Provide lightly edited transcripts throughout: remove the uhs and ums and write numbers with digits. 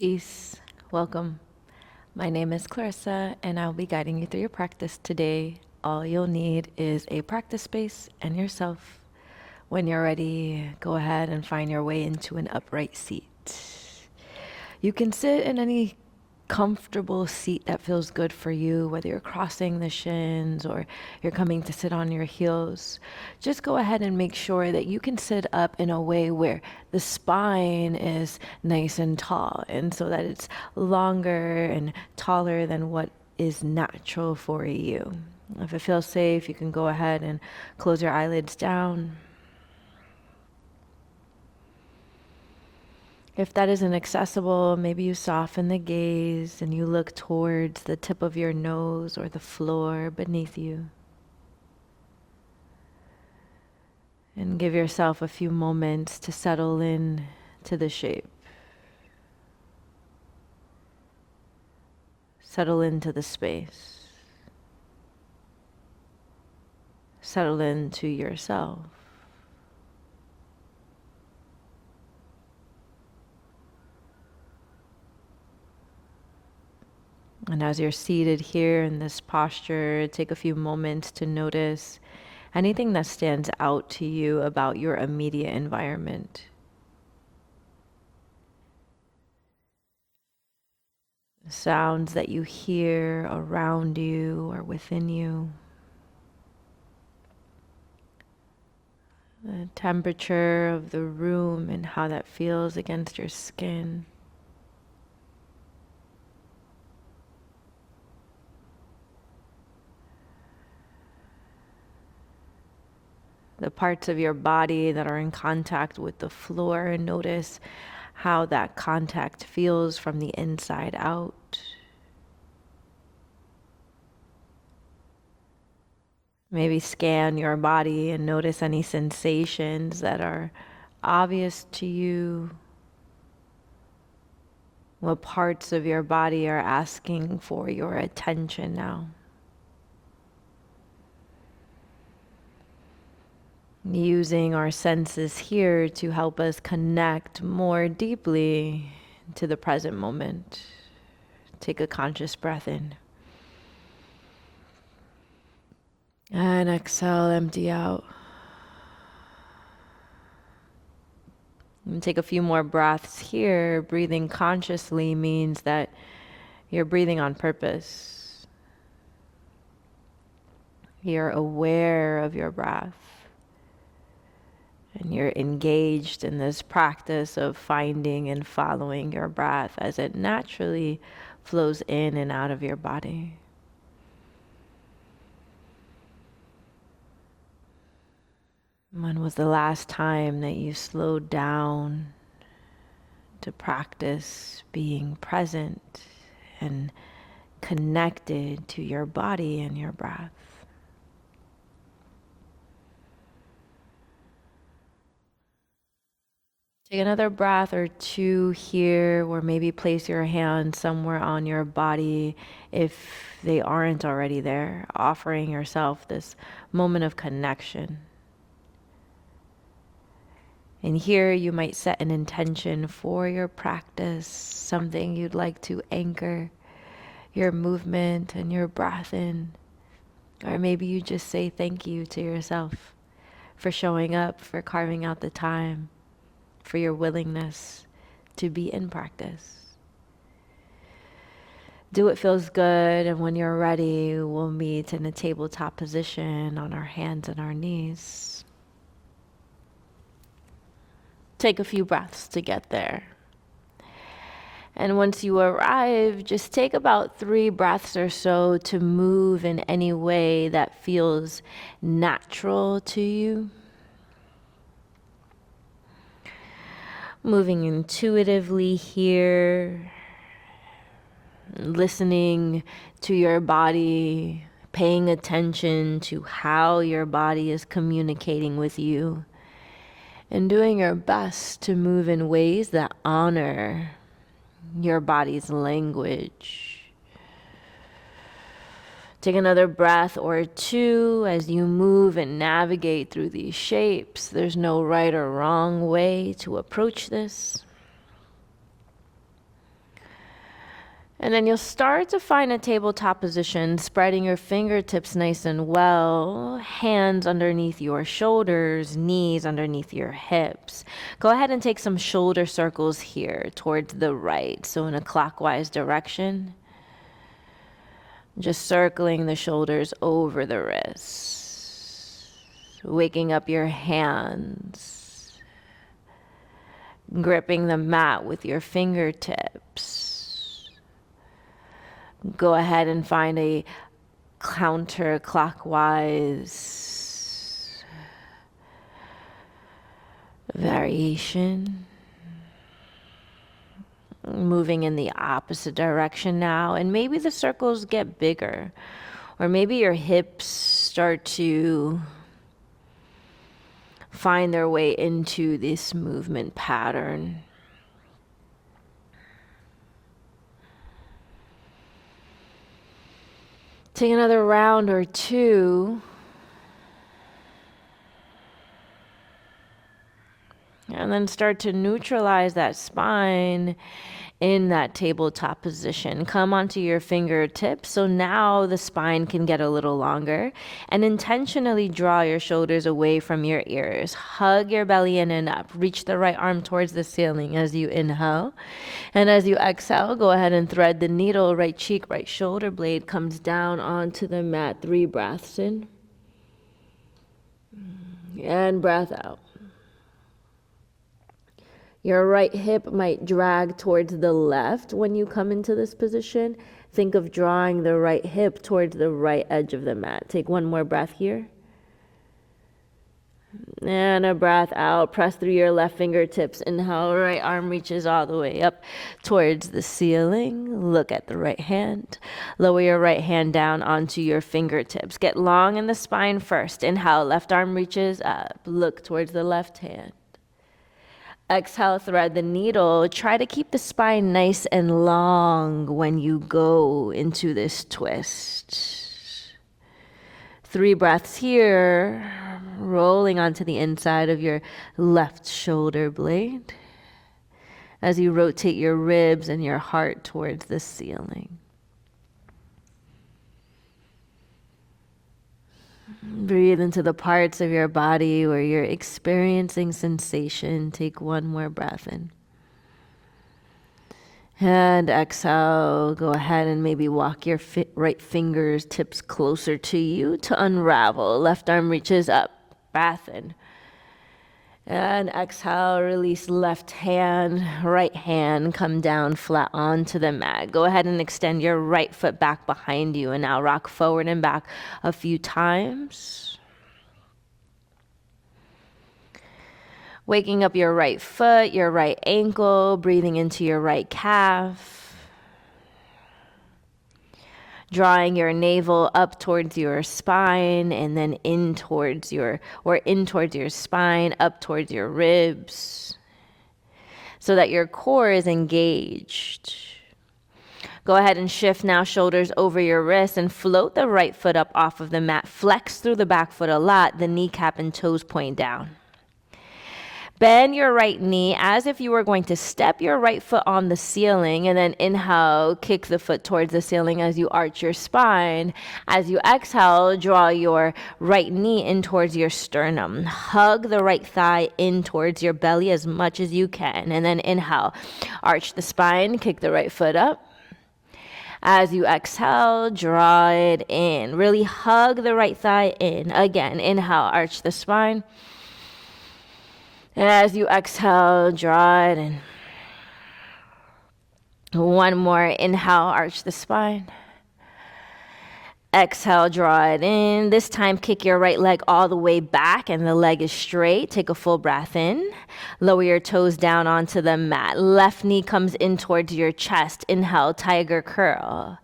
Peace. Welcome. My name is Clarissa, and I'll be guiding you through your practice today. All you'll need is a practice space and yourself. When you're ready, go ahead and find your way into an upright seat. You can sit in any comfortable seat that feels good for you, whether you're crossing the shins or you're coming to sit on your heels. Just go ahead and make sure that you can sit up in a way where the spine is nice and tall, and so that it's longer and taller than what is natural for you. If it feels safe, you can go ahead and close your eyelids down. If that isn't accessible, maybe you soften the gaze and you look towards the tip of your nose or the floor beneath you. And give yourself a few moments to settle in to the shape. Settle into the space. Settle into yourself. And as you're seated here in this posture, take a few moments to notice anything that stands out to you about your immediate environment. The sounds that you hear around you or within you. The temperature of the room and how that feels against your skin. The parts of your body that are in contact with the floor, and notice how that contact feels from the inside out. Maybe scan your body and notice any sensations that are obvious to you. What parts of your body are asking for your attention now? Using our senses here to help us connect more deeply to the present moment. Take a conscious breath in. And exhale, empty out. And take a few more breaths here. Breathing consciously means that you're breathing on purpose. You're aware of your breath. And you're engaged in this practice of finding and following your breath as it naturally flows in and out of your body. When was the last time that you slowed down to practice being present and connected to your body and your breath? Take another breath or two here, or maybe place your hand somewhere on your body if they aren't already there, offering yourself this moment of connection. And here you might set an intention for your practice, something you'd like to anchor your movement and your breath in. Or maybe you just say thank you to yourself for showing up, for carving out the time, for your willingness to be in practice. Do what feels good, and when you're ready, we'll meet in a tabletop position on our hands and our knees. Take a few breaths to get there. And once you arrive, just take about 3 breaths or so to move in any way that feels natural to you. Moving intuitively here, listening to your body, paying attention to how your body is communicating with you, and doing your best to move in ways that honor your body's language. Take another breath or two as you move and navigate through these shapes. There's no right or wrong way to approach this. And then you'll start to find a tabletop position, spreading your fingertips nice and well, hands underneath your shoulders, knees underneath your hips. Go ahead and take some shoulder circles here towards the right, so in a clockwise direction. Just circling the shoulders over the wrists, waking up your hands, gripping the mat with your fingertips. Go ahead and find a counterclockwise variation. Moving in the opposite direction now, and maybe the circles get bigger, or maybe your hips start to find their way into this movement pattern. Take another round or two. And then start to neutralize that spine in that tabletop position. Come onto your fingertips. So now the spine can get a little longer. And intentionally draw your shoulders away from your ears. Hug your belly in and up. Reach the right arm towards the ceiling as you inhale. And as you exhale, go ahead and thread the needle. Right cheek, right shoulder blade comes down onto the mat. 3 breaths in. And breath out. Your right hip might drag towards the left when you come into this position. Think of drawing the right hip towards the right edge of the mat. Take one more breath here. And a breath out. Press through your left fingertips. Inhale, right arm reaches all the way up towards the ceiling. Look at the right hand. Lower your right hand down onto your fingertips. Get long in the spine first. Inhale, left arm reaches up. Look towards the left hand. Exhale, thread the needle. Try to keep the spine nice and long when you go into this twist. 3 breaths here, rolling onto the inside of your left shoulder blade as you rotate your ribs and your heart towards the ceiling. Breathe into the parts of your body where you're experiencing sensation. Take one more breath in. And exhale. Go ahead and maybe walk your right fingers tips closer to you to unravel. Left arm reaches up. Breath in. And exhale, release left hand, right hand, come down flat onto the mat. Go ahead and extend your right foot back behind you and now rock forward and back a few times. Waking up your right foot, your right ankle, breathing into your right calf. Drawing your navel up towards your spine and then in towards your spine, up towards your ribs, so that your core is engaged. Go ahead and shift now, shoulders over your wrists, and float the right foot up off of the mat. Flex through the back foot a lot, the kneecap and toes point down. Bend your right knee as if you were going to step your right foot on the ceiling, and then inhale, kick the foot towards the ceiling as you arch your spine. As you exhale, draw your right knee in towards your sternum. Hug the right thigh in towards your belly as much as you can, and then inhale, arch the spine, kick the right foot up. As you exhale, draw it in. Really hug the right thigh in. Again, inhale, arch the spine. And as you exhale, draw it in. One more. Inhale, arch the spine. Exhale, draw it in. This time, kick your right leg all the way back and the leg is straight. Take a full breath in. Lower your toes down onto the mat. Left knee comes in towards your chest. Inhale, tiger curl.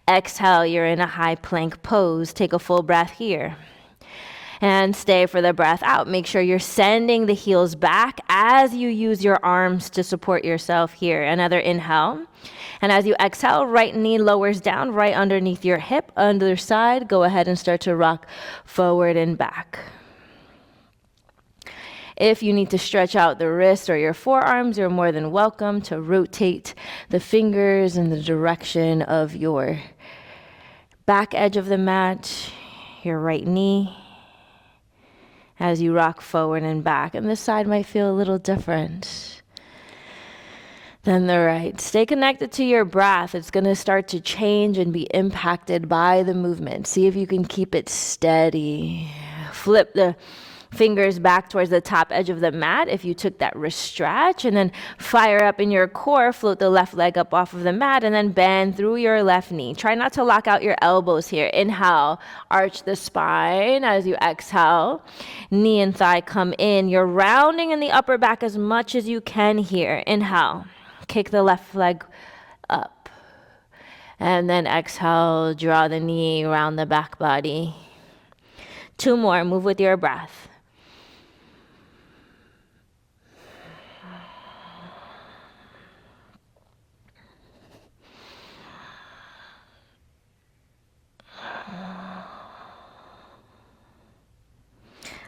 Exhale, you're in a high plank pose. Take a full breath here. And stay for the breath out. Make sure you're sending the heels back as you use your arms to support yourself here. Another inhale. And as you exhale, right knee lowers down right underneath your hip, other side. Go ahead and start to rock forward and back. If you need to stretch out the wrist or your forearms, you're more than welcome to rotate the fingers in the direction of your back edge of the mat, your right knee, as you rock forward and back. And this side might feel a little different than the right. Stay connected to your breath. It's going to start to change and be impacted by the movement. See if you can keep it steady. Flip the fingers back towards the top edge of the mat if you took that wrist stretch, and then fire up in your core. Float the left leg up off of the mat and then bend through your left knee. Try not to lock out your elbows here. Inhale, arch the spine. As you exhale, knee and thigh come in. You're rounding in the upper back as much as you can here. Inhale, kick the left leg up, and then exhale, draw the knee around the back body. 2 more, move with your breath.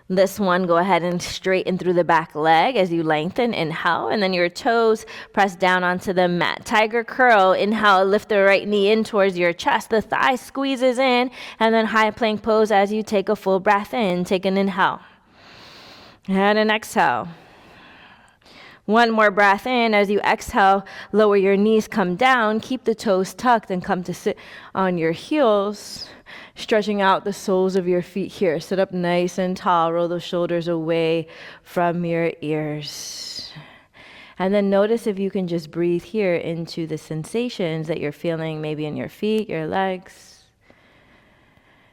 This one, go ahead and straighten through the back leg as you lengthen. Inhale, and then your toes press down onto the mat. Tiger curl. Inhale, lift the right knee in towards your chest. The thigh squeezes in, and then high plank pose as you take a full breath in. Take an inhale and an exhale. 1 more breath in. As you exhale, lower your knees, come down, keep the toes tucked, and come to sit on your heels. Stretching out the soles of your feet here. Sit up nice and tall. Roll those shoulders away from your ears. And then notice if you can just breathe here into the sensations that you're feeling, maybe in your feet, your legs,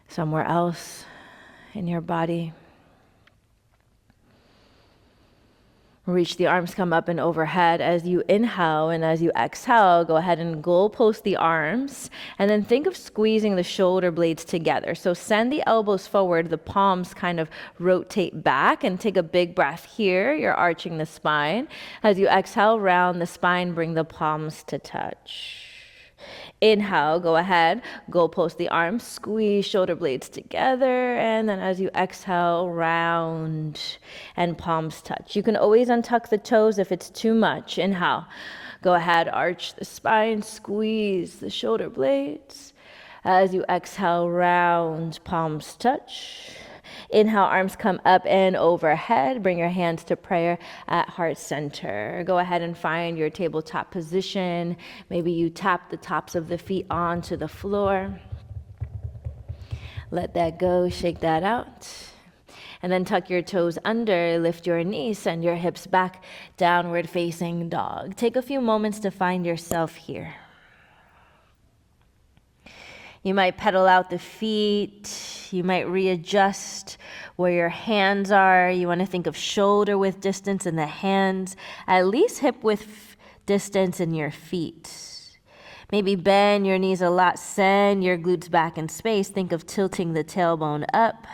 somewhere else in your body. Reach the arms, come up and overhead as you inhale, and as you exhale, go ahead and goal post the arms, and then think of squeezing the shoulder blades together. So send the elbows forward, the palms kind of rotate back, and take a big breath here. You're arching the spine. As you exhale, round the spine, bring the palms to touch. Inhale, go ahead, goal post the arms, squeeze shoulder blades together, and then as you exhale, round and palms touch. You can always untuck the toes if it's too much. Inhale, go ahead, arch the spine, squeeze the shoulder blades. As you exhale, round, palms touch. Inhale, arms come up and overhead. Bring your hands to prayer at heart center. Go ahead and find your tabletop position. Maybe you tap the tops of the feet onto the floor. Let that go, shake that out. And then tuck your toes under, lift your knees, send your hips back, downward facing dog. Take a few moments to find yourself here. You might pedal out the feet. You might readjust where your hands are. You want to think of shoulder width distance in the hands, at least hip width distance in your feet. Maybe bend your knees a lot, send your glutes back in space. Think of tilting the tailbone up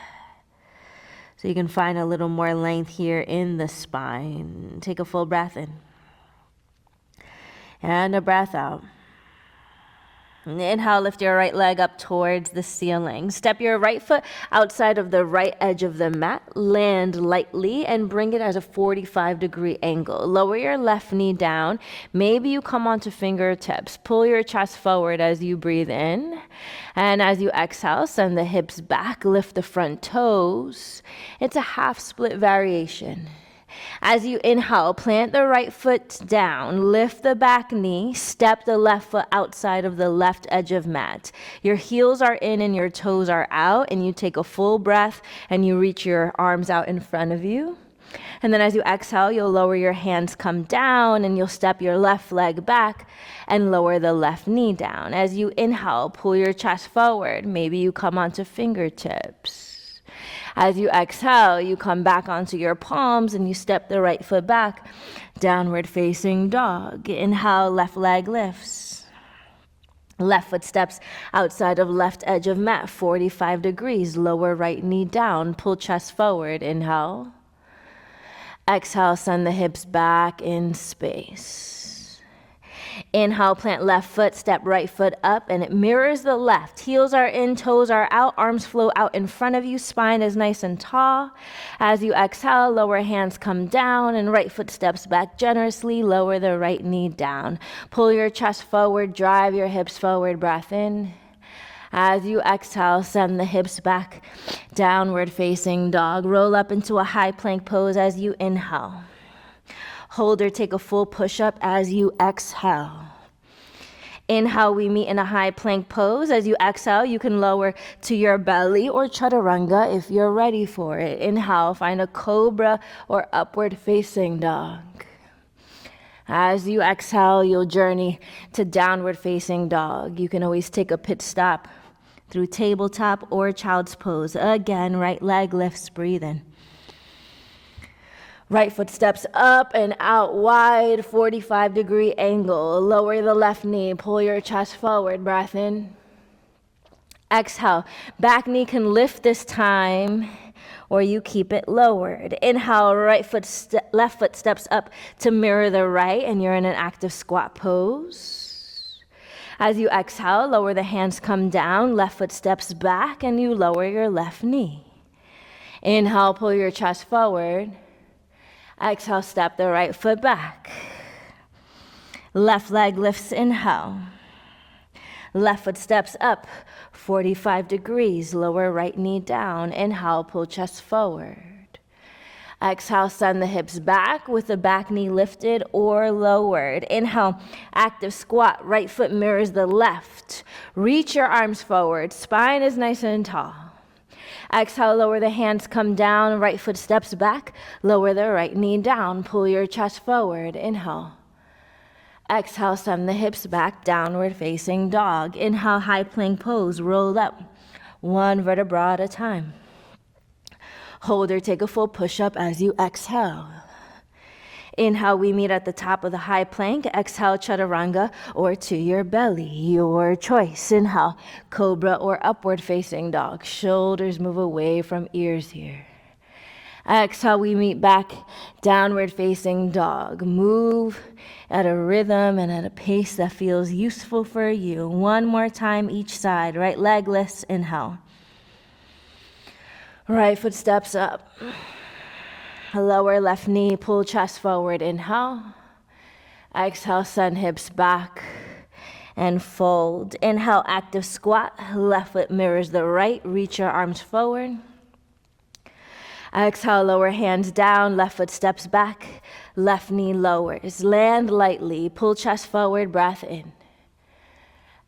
so you can find a little more length here in the spine. Take a full breath in and a breath out. Inhale, lift your right leg up towards the ceiling. Step your right foot outside of the right edge of the mat. Land lightly and bring it at a 45-degree angle. Lower your left knee down. Maybe you come onto fingertips. Pull your chest forward as you breathe in. And as you exhale, send the hips back. Lift the front toes. It's a half split variation. As you inhale, plant the right foot down, lift the back knee, step the left foot outside of the left edge of mat. Your heels are in and your toes are out, and you take a full breath and you reach your arms out in front of you. And then as you exhale, you'll lower your hands, come down, and you'll step your left leg back and lower the left knee down. As you inhale, pull your chest forward. Maybe you come onto fingertips. As you exhale, you come back onto your palms and you step the right foot back, downward facing dog. Inhale, left leg lifts. Left foot steps outside of left edge of mat, 45 degrees. Lower right knee down, pull chest forward. Inhale. Exhale, send the hips back in space. Inhale, plant left foot, step right foot up, and it mirrors the left. Heels are in, toes are out, arms flow out in front of you, spine is nice and tall. As you exhale, lower hands come down, and right foot steps back generously, lower the right knee down. Pull your chest forward, drive your hips forward, breath in. As you exhale, send the hips back, downward facing dog. Roll up into a high plank pose as you inhale. Hold or take a full push-up as you exhale. Inhale, we meet in a high plank pose. As you exhale, you can lower to your belly or chaturanga if you're ready for it. Inhale, find a cobra or upward facing dog. As you exhale, you'll journey to downward facing dog. You can always take a pit stop through tabletop or child's pose. Again, right leg lifts, breathe in. Right foot steps up and out wide, 45-degree angle. Lower the left knee, pull your chest forward, breath in. Exhale, back knee can lift this time, or you keep it lowered. Inhale, left foot steps up to mirror the right, and you're in an active squat pose. As you exhale, lower the hands, come down, left foot steps back, and you lower your left knee. Inhale, pull your chest forward. Exhale, step the right foot back. Left leg lifts, inhale. Left foot steps up, 45 degrees, lower right knee down. Inhale, pull chest forward. Exhale, send the hips back with the back knee lifted or lowered. Inhale, active squat, right foot mirrors the left. Reach your arms forward, spine is nice and tall. Exhale, lower the hands, come down, right foot steps back, lower the right knee down, pull your chest forward, inhale. Exhale, send the hips back, downward facing dog. Inhale, high plank pose, roll up, one vertebra at a time. Hold or take a full push-up as you exhale. Inhale, we meet at the top of the high plank. Exhale, chaturanga or to your belly, your choice. Inhale, cobra or upward facing dog. Shoulders move away from ears here. Exhale, we meet back, downward facing dog. Move at a rhythm and at a pace that feels useful for you. One more time each side. Right leg lifts, inhale. Right foot steps up. Lower left knee, pull chest forward, inhale. Exhale, send hips back and fold. Inhale, active squat, left foot mirrors the right, reach your arms forward. Exhale, lower hands down, left foot steps back, left knee lowers. Land lightly, pull chest forward, breath in.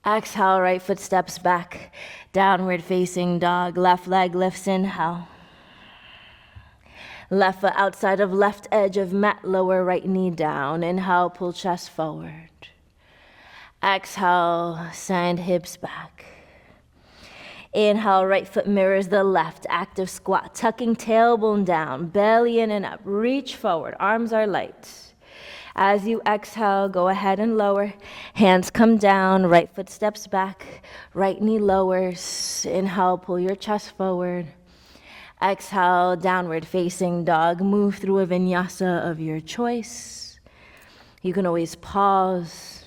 Exhale, right foot steps back, downward facing dog, left leg lifts, inhale. Left foot outside of left edge of mat, lower right knee down. Inhale, pull chest forward. Exhale, send hips back. Inhale, right foot mirrors the left, active squat, tucking tailbone down, belly in and up, reach forward, arms are light. As you exhale, go ahead and lower, hands come down, right foot steps back, right knee lowers. Inhale, pull your chest forward. Exhale, downward facing dog. Move through a vinyasa of your choice. You can always pause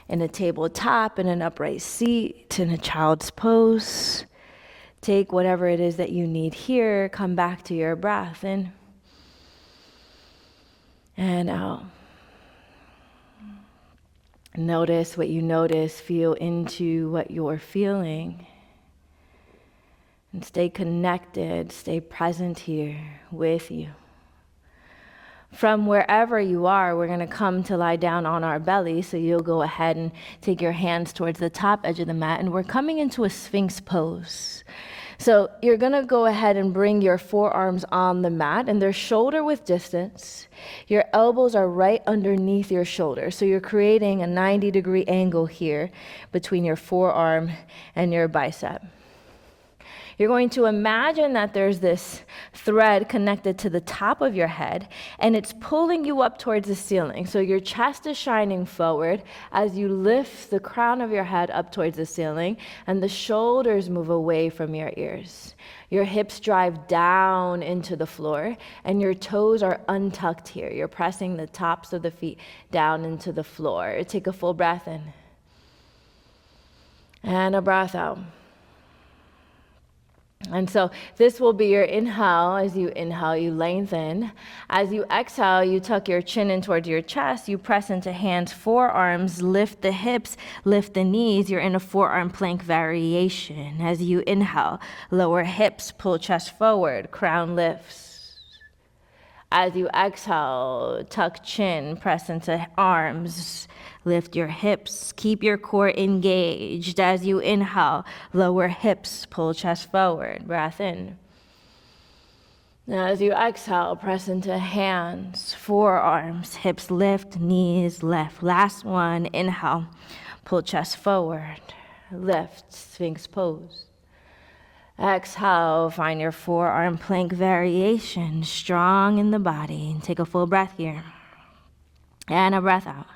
in a tabletop, in an upright seat, in a child's pose. Take whatever it is that you need here. Come back to your breath in and out. Notice what you notice. Feel into what you're feeling. And stay connected, stay present here with you. From wherever you are, we're going to come to lie down on our belly. So you'll go ahead and take your hands towards the top edge of the mat. And we're coming into a Sphinx pose. So you're going to go ahead and bring your forearms on the mat. And they're shoulder width distance. Your elbows are right underneath your shoulder. So you're creating a 90-degree angle here between your forearm and your bicep. You're going to imagine that there's this thread connected to the top of your head, and it's pulling you up towards the ceiling. So your chest is shining forward as you lift the crown of your head up towards the ceiling, and the shoulders move away from your ears. Your hips drive down into the floor, and your toes are untucked here. You're pressing the tops of the feet down into the floor. Take a full breath in. And a breath out. And so this will be your inhale. As you inhale, you lengthen. As you exhale, you tuck your chin in towards your chest. You press into hands, forearms, lift the hips, lift the knees. You're in a forearm plank variation. As you inhale, lower hips, pull chest forward, crown lifts. As you exhale, tuck chin, press into arms, lift your hips, keep your core engaged. As you inhale, lower hips, pull chest forward, breath in. Now as you exhale, press into hands, forearms, hips lift, knees left. Last one, inhale, pull chest forward, lift, Sphinx pose. Exhale, find your forearm plank variation, strong in the body. Take a full breath here. And a breath out.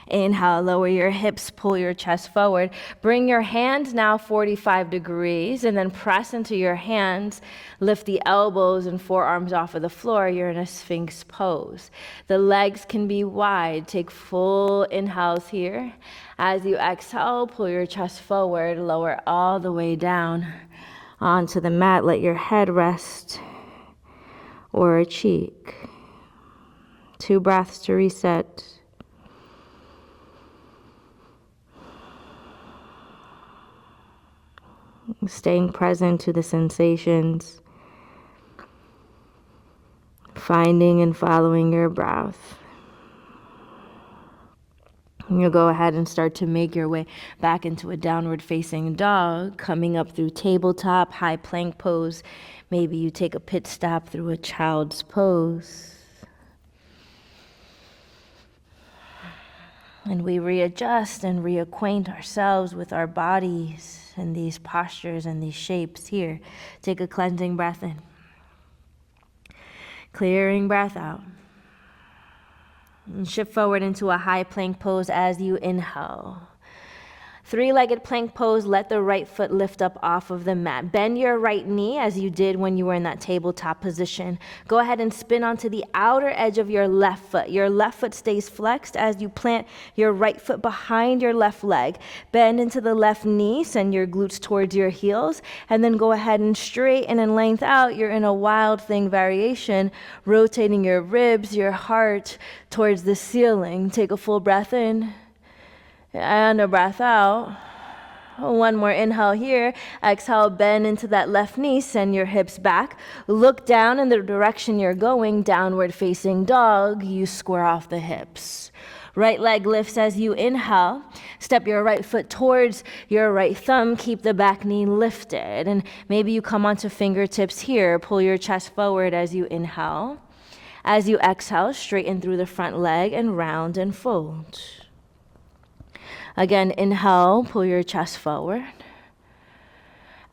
Inhale, lower your hips, pull your chest forward. Bring your hands now 45 degrees and then press into your hands. Lift the elbows and forearms off of the floor. You're in a Sphinx pose. The legs can be wide. Take full inhales here. As you exhale, pull your chest forward, lower all the way down onto the mat. Let your head rest or a cheek. 2 breaths to reset. Staying present to the sensations, finding and following your breath. You'll go ahead and start to make your way back into a downward facing dog, coming up through tabletop, high plank pose. Maybe you take a pit stop through a child's pose. And we readjust and reacquaint ourselves with our bodies and these postures and these shapes here. Take a cleansing breath in. Clearing breath out. And shift forward into a high plank pose as you inhale. 3-legged plank pose, let the right foot lift up off of the mat. Bend your right knee as you did when you were in that tabletop position. Go ahead and spin onto the outer edge of your left foot. Your left foot stays flexed as you plant your right foot behind your left leg. Bend into the left knee, send your glutes towards your heels, and then go ahead and straighten and length out. You're in a wild thing variation, rotating your ribs, your heart towards the ceiling. Take a full breath in. And a breath out. One more inhale here. Exhale, bend into that left knee. Send your hips back. Look down in the direction you're going. Downward facing dog. You square off the hips. Right leg lifts as you inhale. Step your right foot towards your right thumb. Keep the back knee lifted. And maybe you come onto fingertips here. Pull your chest forward as you inhale. As you exhale, straighten through the front leg and round and fold. Again, inhale, pull your chest forward.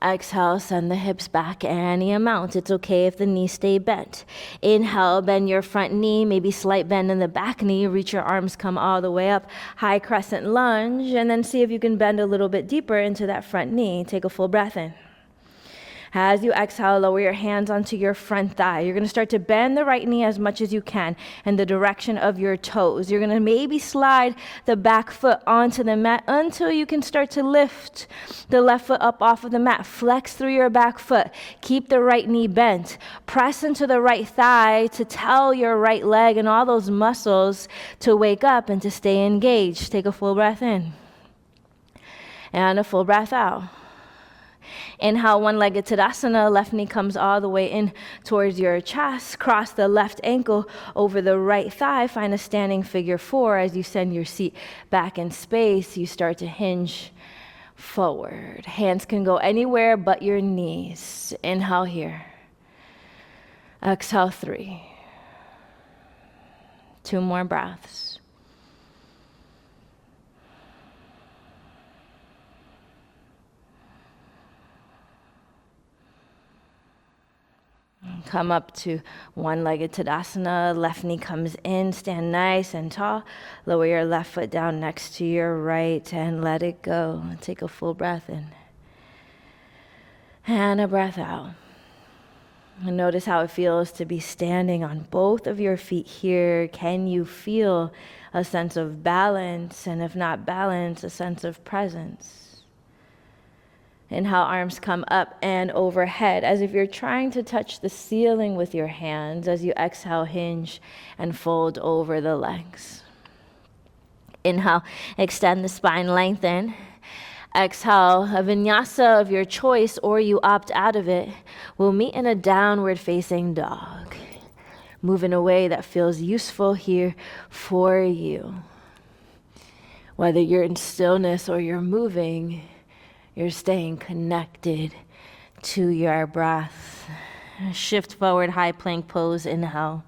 Exhale, send the hips back any amount. It's okay if the knees stay bent. Inhale, bend your front knee, maybe slight bend in the back knee. Reach your arms, come all the way up. High crescent lunge, and then see if you can bend a little bit deeper into that front knee. Take a full breath in. As you exhale, lower your hands onto your front thigh. You're going to start to bend the right knee as much as you can in the direction of your toes. You're going to maybe slide the back foot onto the mat until you can start to lift the left foot up off of the mat. Flex through your back foot. Keep the right knee bent. Press into the right thigh to tell your right leg and all those muscles to wake up and to stay engaged. Take a full breath in. And a full breath out. Inhale, one-legged Tadasana. Left knee comes all the way in towards your chest. Cross the left ankle over the right thigh. Find a standing figure 4 as you send your seat back in space. You start to hinge forward. Hands can go anywhere but your knees. Inhale here. Exhale 3. 2 more breaths. Come up to one-legged Tadasana. Left knee comes in. Stand nice and tall. Lower your left foot down next to your right and let it go. Take a full breath in. And a breath out. And notice how it feels to be standing on both of your feet here. Can you feel a sense of balance? And if not balance, a sense of presence? Inhale, arms come up and overhead as if you're trying to touch the ceiling with your hands. As you exhale, hinge and fold over the legs. Inhale, extend the spine, lengthen. Exhale, a vinyasa of your choice, or you opt out of it. We'll meet in a downward facing dog. Move in a way that feels useful here for you. Whether you're in stillness or you're moving, you're staying connected to your breath. Shift forward, high plank pose, inhale.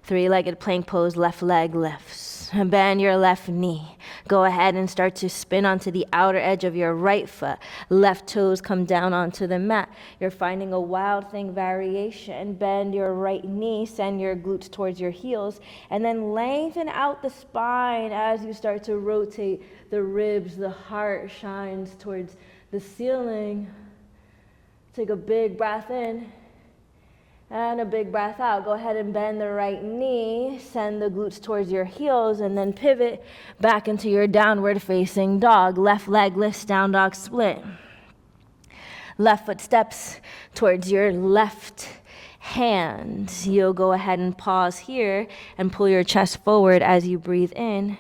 Three-legged plank pose, left leg lifts. Bend your left knee. Go ahead and start to spin onto the outer edge of your right foot. Left toes come down onto the mat. You're finding a wild thing variation. Bend your right knee, send your glutes towards your heels, and then lengthen out the spine as you start to rotate the ribs. The heart shines towards the ceiling. Take a big breath in. And a big breath out. Go ahead and bend the right knee, send the glutes towards your heels, and then pivot back into your downward facing dog. Left leg lifts, down dog split. Left foot steps towards your left hand. You'll go ahead and pause here and pull your chest forward as you breathe in.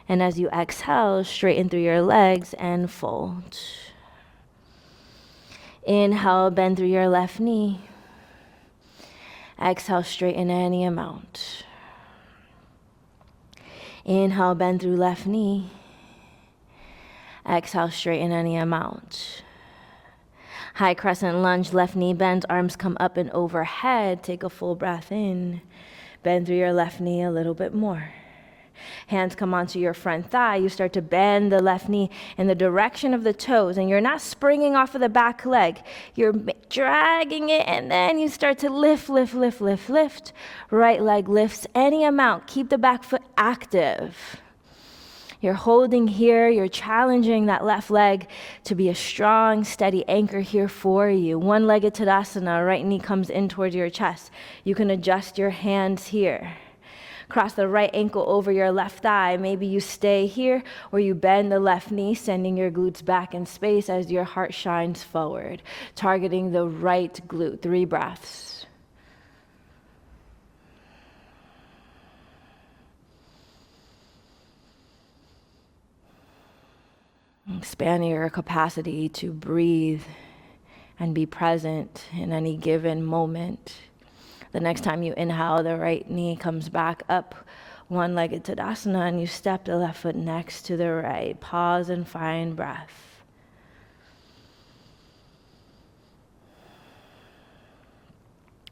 And as you exhale, straighten through your legs and fold. Inhale, bend through your left knee. Exhale, straighten any amount. Inhale, bend through left knee. Exhale, straighten any amount. High crescent lunge, left knee bends, arms come up and overhead. Take a full breath in. Bend through your left knee a little bit more. Hands come onto your front thigh. You start to bend the left knee in the direction of the toes, and you're not springing off of the back leg. You're dragging it, and then you start to lift, lift, lift, lift, lift. Right leg lifts any amount. Keep the back foot active. You're holding here. You're challenging that left leg to be a strong, steady anchor here for you. One-legged Tadasana. Right knee comes in towards your chest. You can adjust your hands here. Cross the right ankle over your left thigh. Maybe you stay here or you bend the left knee, sending your glutes back in space as your heart shines forward, targeting the right glute. 3 breaths. Expanding your capacity to breathe and be present in any given moment. The next time you inhale, the right knee comes back up, one-legged Tadasana, and you step the left foot next to the right. Pause and find breath.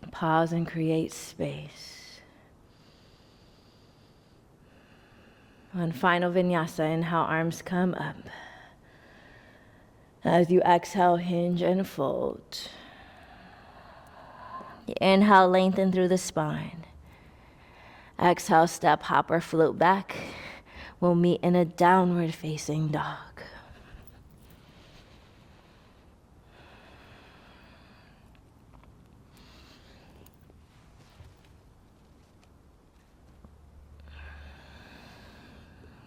Pause and create space. One final vinyasa, inhale, arms come up. As you exhale, hinge and fold. Inhale, lengthen through the spine. Exhale, step, hop, or float back. We'll meet in a downward facing dog.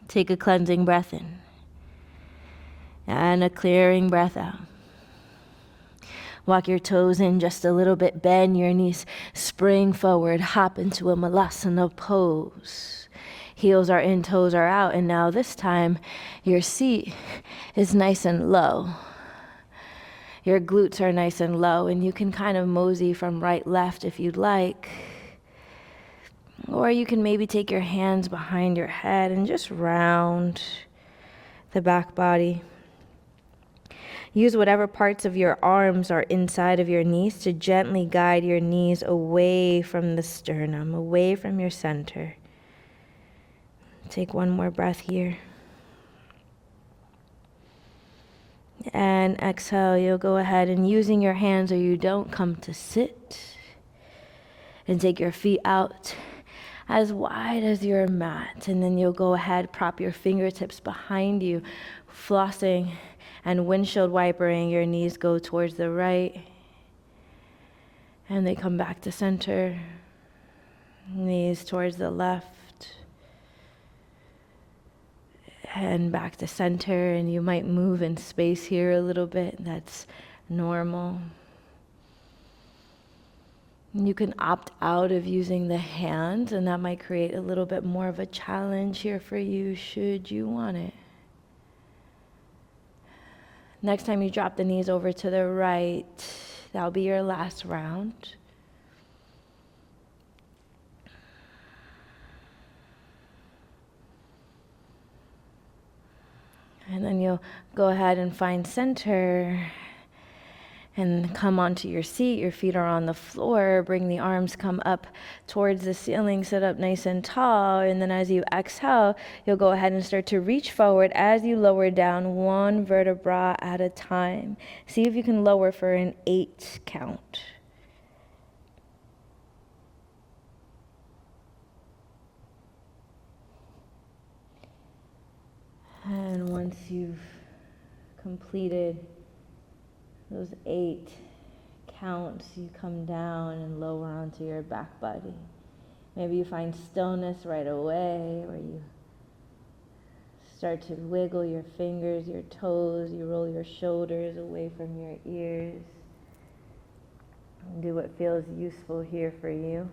Take a cleansing breath in and a clearing breath out. Walk your toes in just a little bit, bend your knees, spring forward, hop into a malasana pose. Heels are in, toes are out, and now this time your seat is nice and low. Your glutes are nice and low, and you can kind of mosey from right, left if you'd like. Or you can maybe take your hands behind your head and just round the back body. Use whatever parts of your arms are inside of your knees to gently guide your knees away from the sternum, away from your center. Take one more breath here. And exhale, you'll go ahead and using your hands or you don't, come to sit. And take your feet out as wide as your mat. And then you'll go ahead, prop your fingertips behind you, flossing and windshield wipering. Your knees go towards the right. And they come back to center. Knees towards the left. And back to center. And you might move in space here a little bit. That's normal. You can opt out of using the hands, and that might create a little bit more of a challenge here for you, should you want it. Next time you drop the knees over to the right, that'll be your last round. And then you'll go ahead and find center and come onto your seat. Your feet are on the floor. Bring the arms, come up towards the ceiling, sit up nice and tall. And then as you exhale, you'll go ahead and start to reach forward as you lower down one vertebra at a time. See if you can lower for an 8 count. And once you've completed those 8 counts, you come down and lower onto your back body. Maybe you find stillness right away, or you start to wiggle your fingers, your toes, you roll your shoulders away from your ears. And do what feels useful here for you.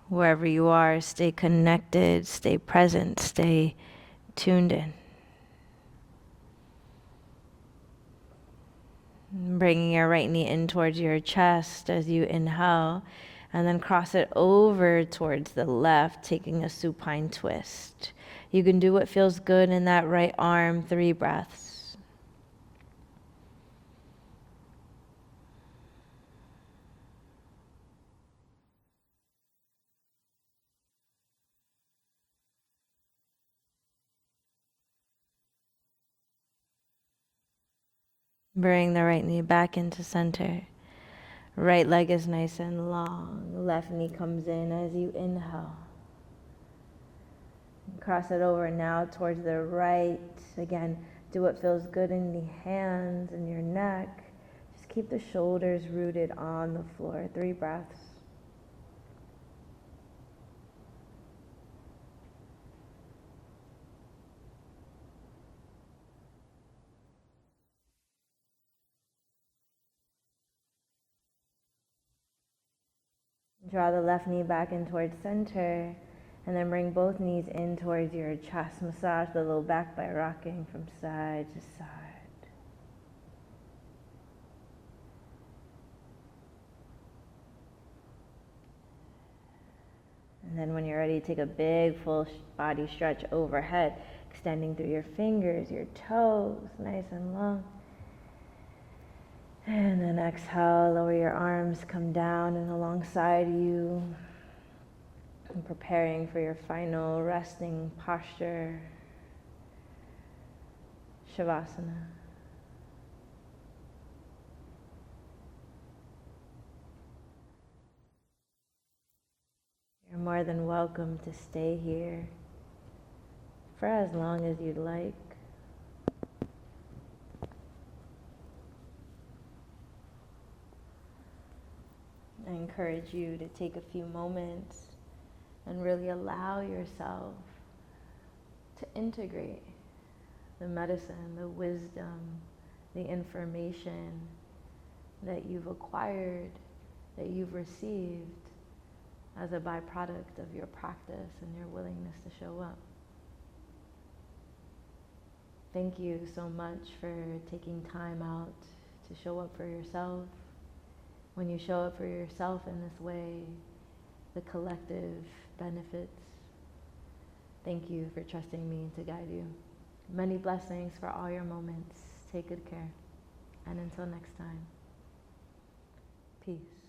Wherever you are, stay connected, stay present, stay tuned in. Bringing your right knee in towards your chest as you inhale, and then cross it over towards the left, taking a supine twist. You can do what feels good in that right arm, 3 breaths. Bring the right knee back into center. Right leg is nice and long. Left knee comes in as you inhale. Cross it over now towards the right. Again, do what feels good in the hands and your neck. Just keep the shoulders rooted on the floor. 3 breaths. Draw the left knee back in towards center, and then bring both knees in towards your chest. Massage the low back by rocking from side to side. And then when you're ready, take a big full body stretch overhead, extending through your fingers, your toes, nice and long. And then exhale, lower your arms, come down and alongside you. And preparing for your final resting posture, Shavasana. You're more than welcome to stay here for as long as you'd like. I encourage you to take a few moments and really allow yourself to integrate the medicine, the wisdom, the information that you've acquired, that you've received as a byproduct of your practice and your willingness to show up. Thank you so much for taking time out to show up for yourself. When you show up for yourself in this way, the collective benefits. Thank you for trusting me to guide you. Many blessings for all your moments. Take good care. And until next time, peace.